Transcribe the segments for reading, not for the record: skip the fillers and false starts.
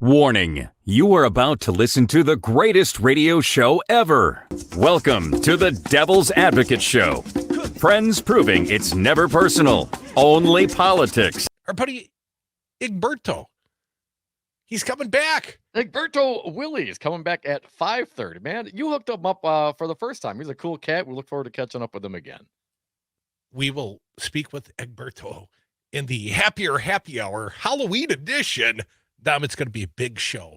Warning, you are about to listen to the greatest radio show ever. Welcome to the Devil's Advocate Show. Friends proving it's never personal, only politics. Our buddy Egberto, he's coming back. Egberto Willies coming back at 5:30. Man, you hooked him up for the first time. He's a cool cat. We look forward to catching up with him again. We will speak with Egberto in the Happier Happy Hour Halloween edition. Dom, it's going to be a big show.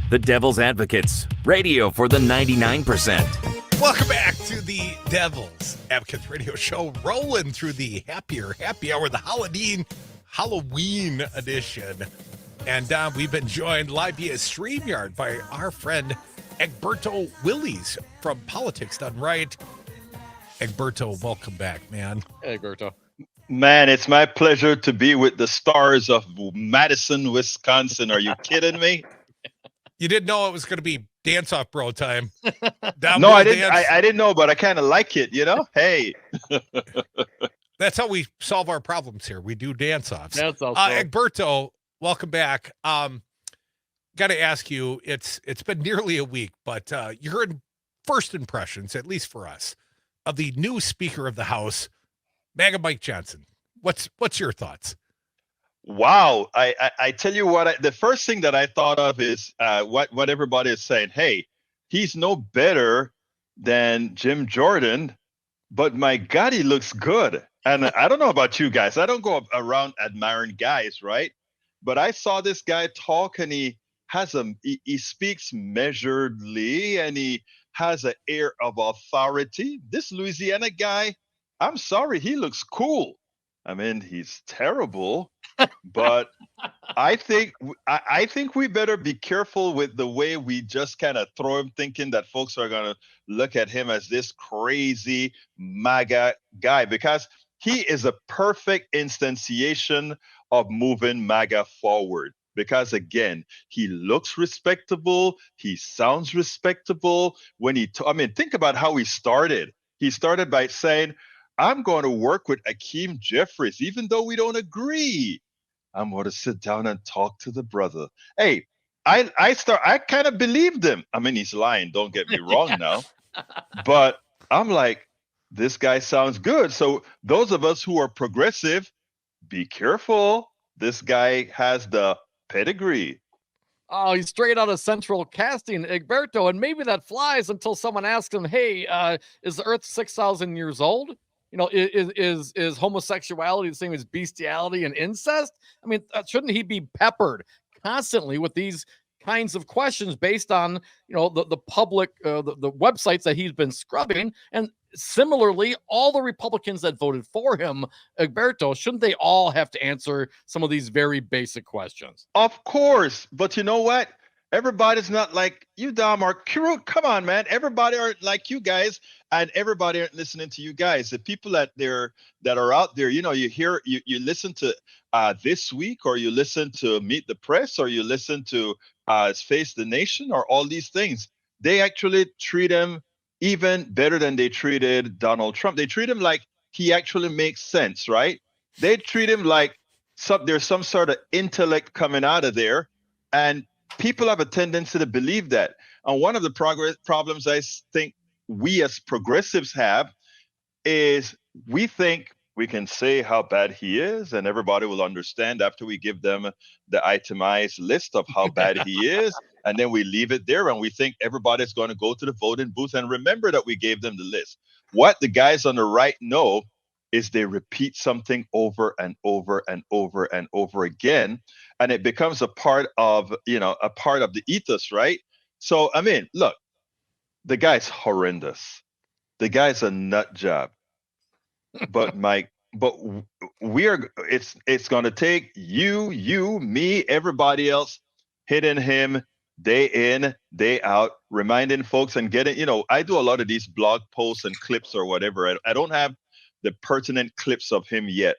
The Devil's Advocates, radio for the 99%. Welcome back to the Devil's Advocates radio show, rolling through the Happier Happy Hour, the Halloween edition. And Dom, we've been joined live via StreamYard by our friend Egberto Willies from Politics Done Right. Egberto, welcome back, man. Hey, Egberto. Man, it's my pleasure to be with the stars of Madison, Wisconsin. Are you kidding me? You didn't know it was going to be dance-off bro time. No, I didn't. I didn't know, but I kind of like it, you know? Hey. That's how we solve our problems here. We do dance-offs. That's also Egberto, welcome back. Got to ask you, it's been nearly a week, but your first impressions, at least for us, of the new Speaker of the House, MAGA Mike Johnson. What's your thoughts? Wow. I tell you what, the first thing that I thought of is what everybody is saying. Hey, he's no better than Jim Jordan, but my God, he looks good. And I don't know about you guys. I don't go around admiring guys, right? But I saw this guy talk, and he speaks measuredly, and he has an air of authority. This Louisiana guy, I'm sorry, he looks cool. I mean, he's terrible, but I think we better be careful with the way we just kind of throw him, thinking that folks are going to look at him as this crazy MAGA guy, because he is a perfect instantiation of moving MAGA forward. Because again, he looks respectable, he sounds respectable. Think about how he started. He started by saying, I'm going to work with Akeem Jeffries, even though we don't agree. I'm going to sit down and talk to the brother. Hey, I kind of believed him. I mean, he's lying, don't get me wrong now. But I'm like, this guy sounds good. So those of us who are progressive, be careful. This guy has the pedigree. Oh, he's straight out of Central Casting, Egberto, and maybe that flies until someone asks him, hey, is the Earth 6,000 years old? You know, is homosexuality the same as bestiality and incest? I mean, shouldn't he be peppered constantly with these kinds of questions based on, you know, the public, the websites that he's been scrubbing? And similarly, all the Republicans that voted for him, Egberto, shouldn't they all have to answer some of these very basic questions? Of course. But you know what? Everybody's not like you, Dom, or Crute. Come on, man. Everybody aren't like you guys, and everybody aren't listening to you guys. The people that are out there, you know, you listen to This Week, or you listen to Meet the Press, or you listen to Face the Nation, or all these things. They actually treat him even better than they treated Donald Trump. They treat him like he actually makes sense, right? They treat him like there's some sort of intellect coming out of there, and people have a tendency to believe that. And one of the problems I think we as progressives have is we think we can say how bad he is, and everybody will understand after we give them the itemized list of how bad he is. And then we leave it there, and we think everybody's going to go to the voting booth and remember that we gave them the list. What the guys on the right know is they repeat something over and over and over and over again, and it becomes a part of the ethos, right? So, I mean, look, the guy's horrendous. The guy's a nut job. But it's going to take you, me, everybody else hitting him day in, day out, reminding folks and getting, you know, I do a lot of these blog posts and clips or whatever. I don't have the pertinent clips of him yet,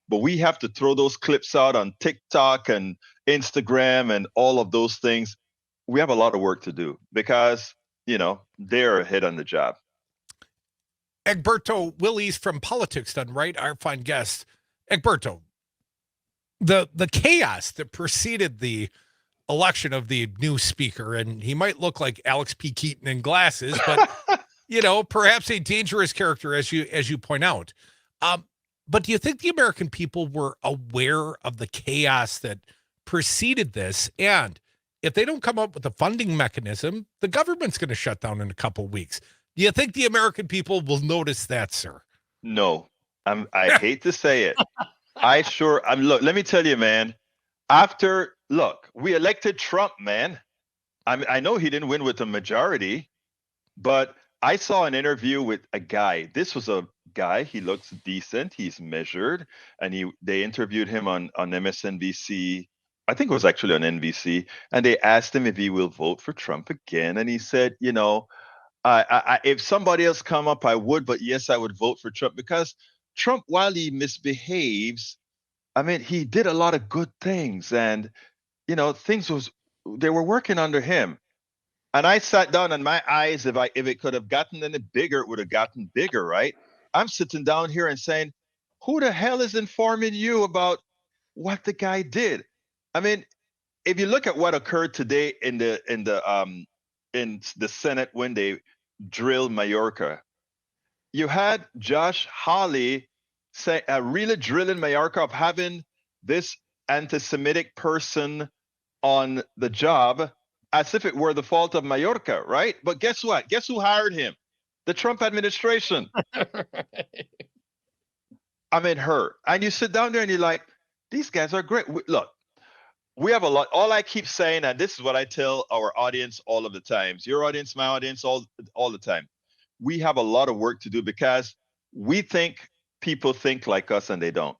but we have to throw those clips out on TikTok and Instagram and all of those things. We have a lot of work to do because, you know, they're ahead on the job. Egberto Willies from Politics Done Right, our fine guest. Egberto, the chaos that preceded the election of the new speaker, and he might look like Alex P. Keaton in glasses, but perhaps a dangerous character, as you point out. But do you think the American people were aware of the chaos that preceded this? And if they don't come up with a funding mechanism, the government's going to shut down in a couple of weeks. Do you think the American people will notice that, sir? No, I hate to say it. Look, let me tell you, man, we elected Trump, man. I know he didn't win with a majority, but I saw an interview with a guy. This was a guy. He looks decent. He's measured, and they interviewed him on MSNBC. I think it was actually on NBC, and they asked him if he will vote for Trump again, and he said, if somebody else come up, I would, but yes, I would vote for Trump because Trump, while he misbehaves, I mean, he did a lot of good things, and they were working under him. And I sat down, and my eyes, if it could have gotten any bigger, it would have gotten bigger, right? I'm sitting down here and saying, who the hell is informing you about what the guy did? I mean, if you look at what occurred today in the Senate when they drilled Mayorkas, you had Josh Hawley really drilling Mayorkas of having this anti-Semitic person on the job as if it were the fault of Mayorkas, right? But guess what? Guess who hired him? The Trump administration. I mean, her. And you sit down there and you're like, these guys are great. Look, we have a lot. All I keep saying, and this is what I tell our audience all of the times, your audience, my audience, all the time. We have a lot of work to do because we think people think like us and they don't.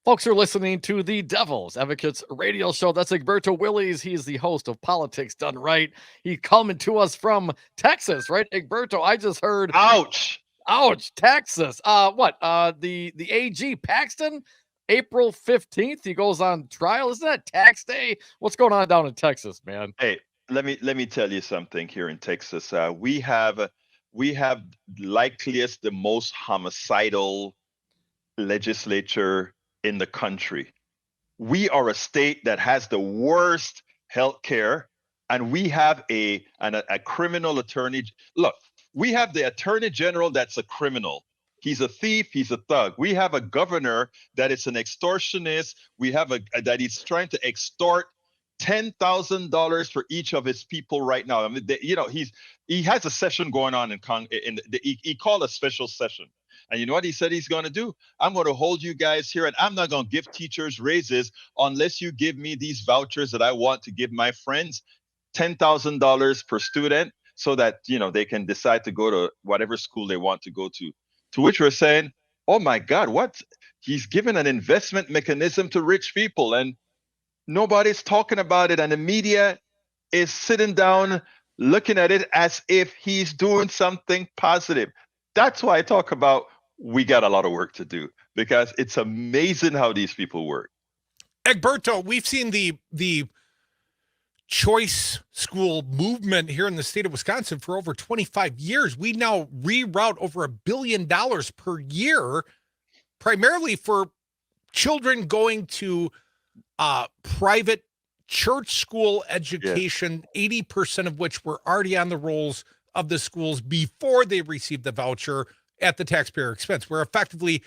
Folks are listening to the Devil's Advocates radio show. That's Egberto Willies. He's the host of Politics Done Right. He's coming to us from Texas, right? Egberto, I just heard. Ouch, Texas. The AG Paxton, April 15th, he goes on trial. Isn't that tax day? What's going on down in Texas, man? Hey, let me tell you something here in Texas. We have likeliest the most homicidal legislature in the country. We are a state that has the worst health care, and we have a criminal attorney. Look, we have the attorney general that's a criminal. He's a thief. He's a thug. We have a governor that is an extortionist. We have that he's trying to extort $10,000 for each of his people right now. I mean, he has a session going on he called a special session. And you know what he said he's going to do? I'm going to hold you guys here, and I'm not going to give teachers raises unless you give me these vouchers that I want to give my friends, $10,000 per student, so that they can decide to go to whatever school they want to go to. To which we're saying, oh my God, what? He's given an investment mechanism to rich people, and nobody's talking about it, and the media is sitting down looking at it as if he's doing something positive. That's why I talk about we got a lot of work to do, because it's amazing how these people work. Egberto, we've seen the choice school movement here in the state of Wisconsin for over 25 years. We now reroute over $1 billion per year, primarily for children going to private church school education, 80% of which were already on the rolls of the schools before they received the voucher at the taxpayer expense. We're effectively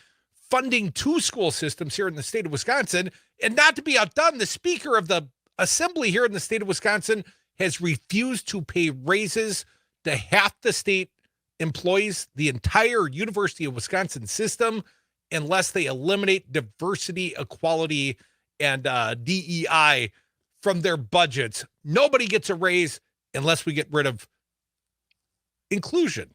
funding two school systems here in the state of Wisconsin. And not to be outdone, the Speaker of the Assembly here in the state of Wisconsin has refused to pay raises to half the state employees, the entire University of Wisconsin system, unless they eliminate diversity, equality, and DEI from their budgets. Nobody gets a raise unless we get rid of inclusion.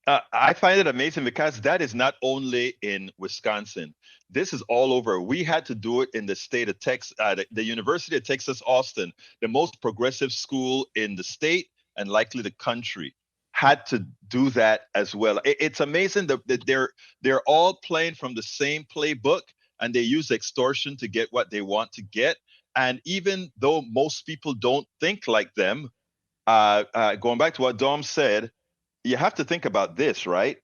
I find it amazing because that is not only in Wisconsin. This is all over. We had to do it in the state of Texas, the University of Texas, Austin, the most progressive school in the state and likely the country, had to do that as well. It's amazing that they're all playing from the same playbook, and they use extortion to get what they want to get. And even though most people don't think like them, going back to what Dom said, you have to think about this, right?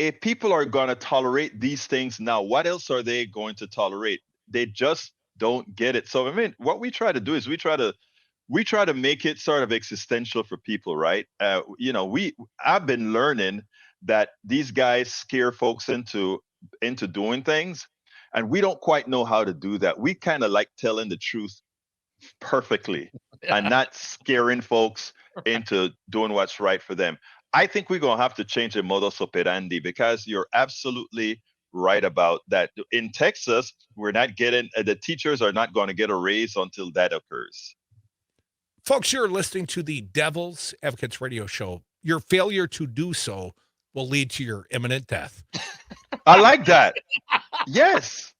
if people are going to tolerate these things now, what else are they going to tolerate? They just don't get it. So, I mean, what we try to do is we try to make it sort of existential for people, right? I've been learning that these guys scare folks into doing things, and we don't quite know how to do that. We kind of like telling the truth perfectly and not scaring folks into doing what's right for them. I think we're going to have to change the modus operandi, because you're absolutely right about that. In Texas, we're not getting, the teachers are not going to get a raise until that occurs. Folks, you're listening to the Devil's Advocates radio show. Your failure to do so will lead to your imminent death. I like that. Yes.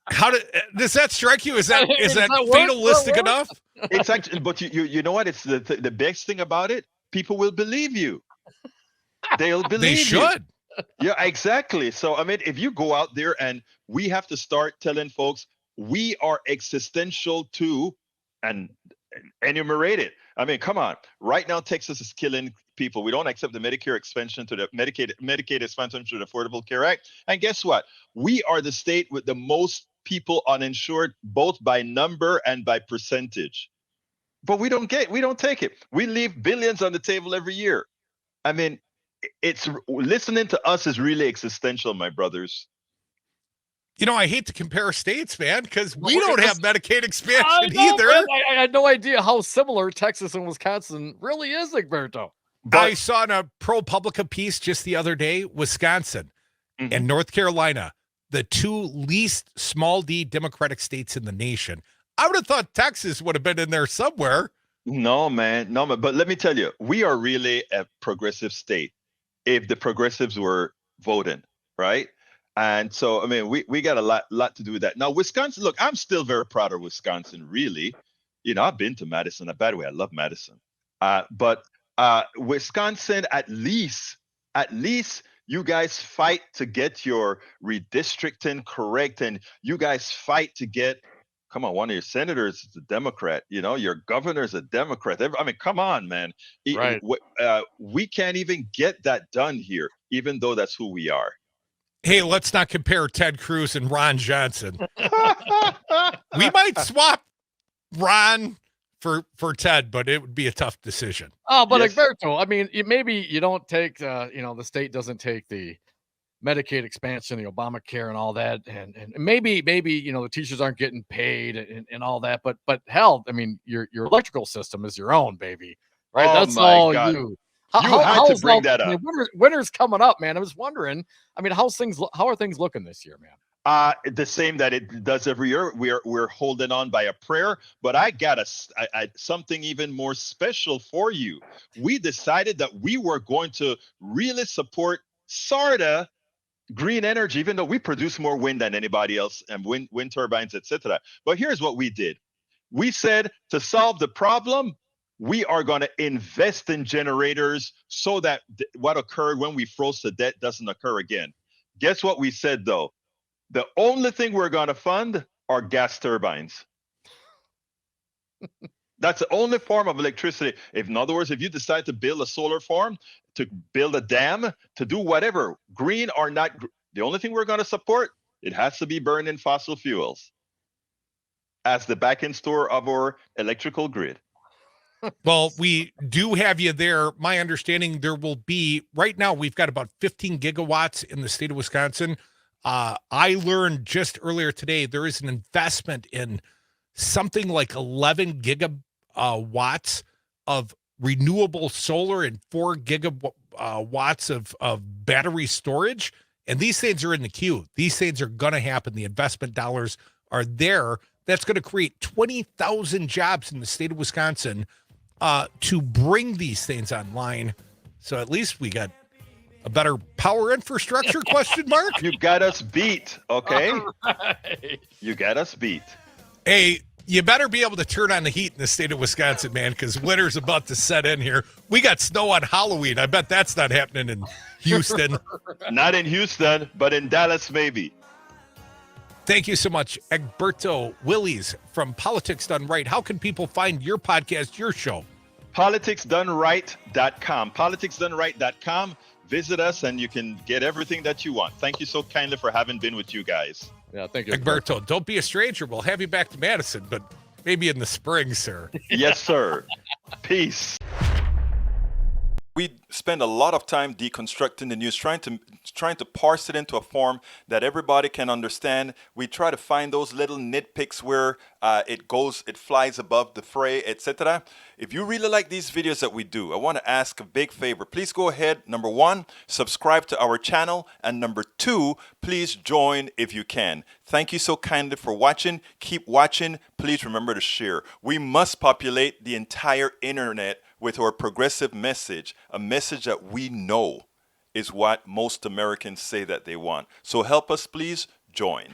Does that strike you? Is that fatalistic enough? It's actually, but you know what? It's the best thing about it. People will believe you. They'll believe they should. You. Yeah, exactly. So, I mean, if you go out there, and we have to start telling folks we are existential too, and enumerate it. I mean, come on. Right now, Texas is killing people. We don't accept the Medicare expansion to the Medicaid expansion to the Affordable Care Act. And guess what? We are the state with the most people uninsured, both by number and by percentage. But we don't take it. We leave billions on the table every year. I mean, it's listening to us is really existential, my brothers. You know, I hate to compare states, man, because we don't have Medicaid expansion either. I had no idea how similar Texas and Wisconsin really is, Egberto. I saw in a ProPublica piece just the other day, Wisconsin and North Carolina, the two least small d Democratic states in the nation. I would have thought Texas would have been in there somewhere. No, man. But let me tell you, we are really a progressive state if the progressives were voting, right? And so, I mean, we got a lot to do with that. Now, Wisconsin, look, I'm still very proud of Wisconsin, really. You know, I've been to Madison. By the way, I love Madison. But Wisconsin, at least you guys fight to get your redistricting correct, and you guys fight to get, come on, one of your senators is a Democrat, you know, your governor's a Democrat. I mean, come on, man. Right. We can't even get that done here, even though that's who we are. Hey, let's not compare Ted Cruz and Ron Johnson. We might swap Ron for Ted, but it would be a tough decision. Oh, but Yes. Egberto, I mean, maybe you don't take, the state doesn't take the Medicaid expansion, the Obamacare and all that. And maybe, the teachers aren't getting paid and all that, but hell, I mean, your electrical system is your own, baby, right? Oh That's my all God. you. You had to bring that I mean, up. winter's coming up, man. I was wondering, I mean, how are things looking this year, man? The same that it does every year. We're holding on by a prayer, but I got something even more special for you. We decided that we were going to really support SARTA green energy, even though we produce more wind than anybody else, and wind turbines, etc. But here's what we did. We said, to solve the problem, we are going to invest in generators so that what occurred when we froze to death doesn't occur again. Guess what we said, though? The only thing we're going to fund are gas turbines. That's the only form of electricity. In other words, if you decide to build a solar farm, to build a dam, to do whatever, green or not, the only thing we're going to support, it has to be burning fossil fuels as the back-end store of our electrical grid. Well, we do have you there. My understanding, there will be, right now, we've got about 15 gigawatts in the state of Wisconsin. I learned just earlier today, there is an investment in something like 11 gigawatts of renewable solar and 4 gigawatts of battery storage. And these things are in the queue. These things are going to happen. The investment dollars are there. That's going to create 20,000 jobs in the state of Wisconsin to bring these things online. So at least we got a better power infrastructure, question mark? You got us beat, okay? Right. You got us beat. Hey, you better be able to turn on the heat in the state of Wisconsin, man, because winter's about to set in here. We got snow on Halloween. I bet that's not happening in Houston. Not in Houston, but in Dallas, maybe. Thank you so much, Egberto Willies from Politics Done Right. How can people find your podcast, your show? PoliticsDoneRight.com. PoliticsDoneRight.com. visit us and you can get everything that you want. Thank you so kindly for having been with you guys. Yeah, thank you, Egberto, don't be a stranger. We'll have you back to Madison, but maybe in the spring, sir. Yes, sir. Peace. We spend a lot of time deconstructing the news, trying to parse it into a form that everybody can understand. We try to find those little nitpicks where it flies above the fray, etc. If you really like these videos that we do, I want to ask a big favor. Please go ahead, number 1, subscribe to our channel, and number 2, please join if you can. Thank you so kindly for watching. Keep watching. Please remember to share. We must populate the entire internet with our progressive message, a message that we know is what most Americans say that they want. So help us, please join.